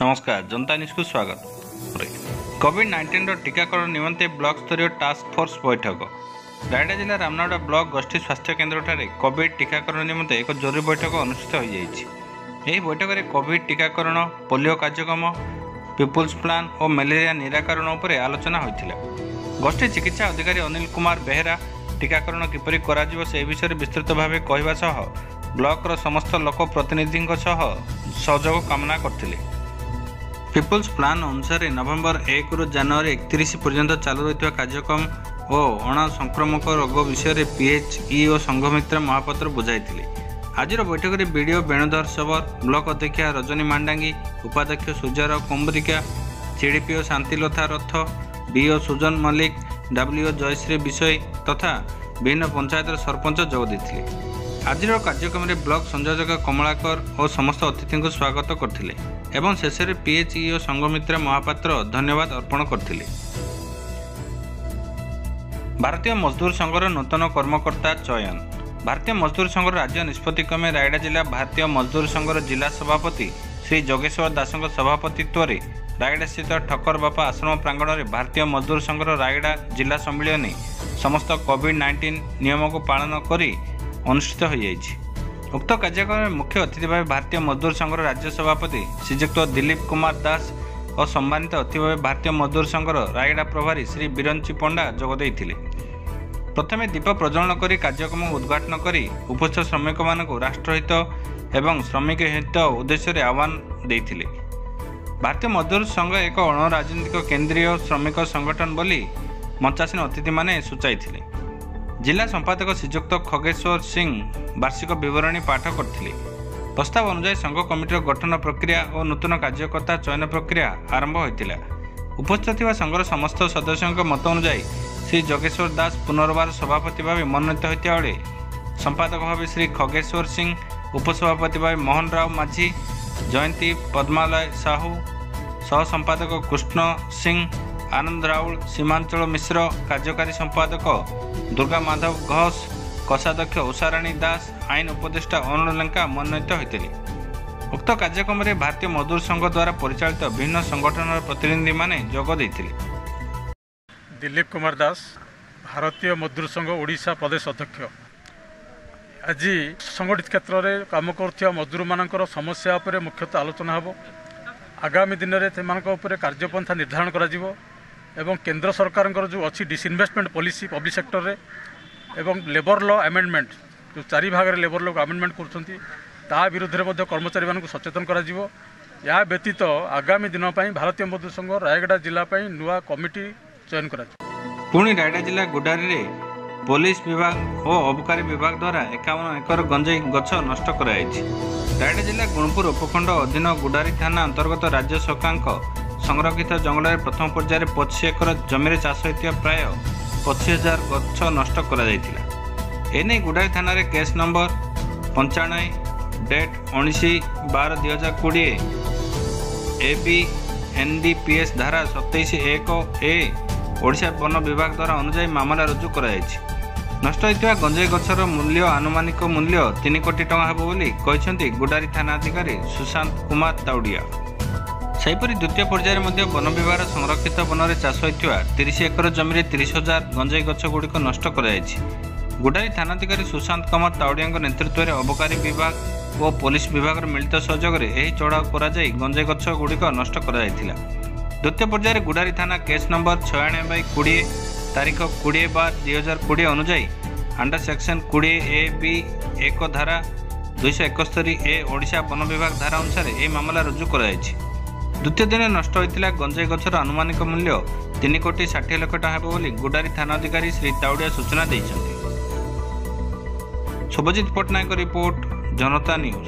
नमस्कार जनता न्यूज को स्वागत। कोविड-19 टीकाकरण निमंते ब्लॉक स्तरीय टास्क फोर्स बैठक रायगढ़ जिला रामनागड़ा ब्लॉक गोष्ठी स्वास्थ्य केन्द्र ठारे कोविड टीकाकरण निमंते एक जरूरी बैठक अनुष्ठित हो जाएगी। बैठक में कोविड टीकाकरण, पोलियो कार्यक्रम, पीपुल्स प्लान और मलेरिया निराकरण उपर आलोचना होता। गोष्ठी चिकित्सा अधिकारी अनिल कुमार बेहेरा टीकाकरण किपरि करा से विषय विस्तृत भाव कहवा सह ब्लॉकर समस्त लोक प्रतिनिधि सहयोग कामना करथिले। पीपुल्स प्लान अनुसार नवेम्बर 1 रु जनवरी 31 पर्यंत चालू रही कार्यक्रम और अण संक्रमक रोग विषय पीएचई और संघमित्र महापात्र बुझाई। आज बैठक में बीडीओ वेणुधर सबर, ब्लॉक अध्यक्षा रजनी मांडांगी, उपाध्यक्ष सुजार कुंबरिका, सीडीपीओ शांतिलता रथ, बीओ सुजन मल्लिक, डब्ल्यूओ जयश्री विषय तथा विभिन्न पंचायतर सरपंच जोग देते। आज कार्यक्रम में ब्लॉक संयोजक कमलाकर और समस्त अतिथि को स्वागत करथिले एवं शेष में पीएचई और संघमित्र महापात्र धन्यवाद अर्पण करथिले। भारतीय मजदूर संघर नूतन कर्मकर्ता चयन। भारतीय मजदूर संघ राज्य निष्पत्ति क्रमे रायगढ़ जिला भारतीय मजदूर संघर जिला सभापति श्री जोगेश्वर दास सभापतित्व में रायगढ़ स्थित ठक्कर बापा आश्रम प्रांगण में भारतीय मजदूर संघर रायगढ़ जिला सम्मिलन समस्त कोविड-19 नियम को पालन करी अनुष्ठित हो जाएगी। उक्त कार्यक्रम में मुख्य अतिथि भाव भारतीय मजदूर संघर राज्य सभापति श्रीजुक्त दिलीप कुमार दास और सम्मानित अतिथि भाव भारतीय मजदूर संघर रायगढ़ प्रभारी श्री बीरंची पंडा जोगदे। प्रथमे दीप प्रज्वलन कर कार्यक्रम उद्घाटन कर उपस्थित श्रमिक मानक राष्ट्रहित एवं श्रमिक हित उद्देश्य आह्वान देते। भारतीय मजदूर संघ एक अण राजनीतिक केन्द्रीय श्रमिक संगठन बोली मंचासीन अतिथि माने सूचाई। जिला संपादक श्रीजुक्त खगेश्वर सिंह वार्षिक विवरणी पाठ करथिले। प्रस्ताव अनुसार संघ कमिटर गठन प्रक्रिया और नूतन कार्यकर्ता चयन प्रक्रिया आरंभ होइतिला। उपस्थित थिबा संघर समस्त सदस्यों मत अनुसार श्री जोगेश्वर दास पुनर्बार सभापति भाव मनोनीत होता बेले संपादक भाव श्री खगेश्वर सिंह, उपसभापति भाव मोहन राव माझी, जयंती पद्मालय साहू, सह संपादक कृष्ण सिंह, आनंद राउल, सीमांचल मिश्र, कार्यकारी संपादक दुर्गा माधव घोष, कोषाध्यक्ष उषाराणी दास, आईन उपदेष्टा अरुण लंका मनोनीत होते। उक्त कार्यक्रम में भारतीय मजदूर संघ द्वारा परिचालित विभिन्न संगठन प्रतिनिधि माने जोग देथिले। दिलीप कुमार दास, भारतीय मजदूर संघ ओडिशा प्रदेश अध्यक्ष। आज संगठित क्षेत्र में काम कर मजदूर मानकर समस्या उपर मुख्यतः आलोचना हो। आगामी दिन में कार्यपंथा निर्धारण करा एवं केंद्र सरकार जो अच्छी डिसइनभेस्टमेंट पॉलिसी पब्लिक सेक्टर रे एवं लेबर लॉ अमेंडमेंट जो 4 भाग में लेबर लॉ को अमेंडमेंट कर विरुद्ध में कर्मचारी मानक सचेतन करा या व्यतीत आगामी दिन भारतीय मजदूर संघ रायगढ़ जिला नुआ कमिटी चयन करा। पुणी रायगढ़ जिला गुडारी रे पुलिस विभाग और अबकारी विभाग द्वारा 51 एकर गंजेई गछ नष्ट कराई। रायगढ़ जिला गुणपुर उपखंड अधीन गुडारी थाना अंतर्गत राज्य सरकार संरक्षित जंगल में प्रथम पर्यायर 25 एकर जमी चाष होता प्राय 25,000 गछ नष्ट कर गुडारी थाना case number 95 date 19/12/2020 AB NDPS धारा 27(1)(a) ओडिशा वन विभाग द्वारा अनुजाई मामला रुजु कराई। नष्ट होता गंजेई गछर मूल्य आनुमानिक मूल्य 3 कोटी टंका हेब बोली कहते गुडारी थाना अधिकारी सुशांत कुमार ताउडिया। सेहीपरि द्वितीय पर्यायर वन विभाग संरक्षित वन में चाष होता 30 एकर जमी 30,000 गंजेई गछ गुड़िक नष्ट कराई। गुडारी थानाधिकारी सुशांत कुमार ताउडिया नेतृत्व में अबकारी विभाग और पुलिस विभाग मिलित सहयोग में चढ़ाऊ कर गंजेई गछ गुड़िक नष्ट कर। द्वितीय पर्यायर गुडारी थाना केस नंबर 96/20 तारीख 20/12/2020 अनुजाई अंडर सेक्शन 20(a)(b)(1) धारा 271(a) ओडिशा वन विभाग धारा अनुसार यह मामला रुजु कराई। द्वितीय दिन नष्ट होता गंजेई गछर आनुमानिक मूल्य 3 कोटी 60 लाख टंका हेब बोली गुडारी थाना अधिकारी श्री ताउडिया सूचना देइछन्ति। शुभजीत पटनायक रिपोर्ट, जनता न्यूज।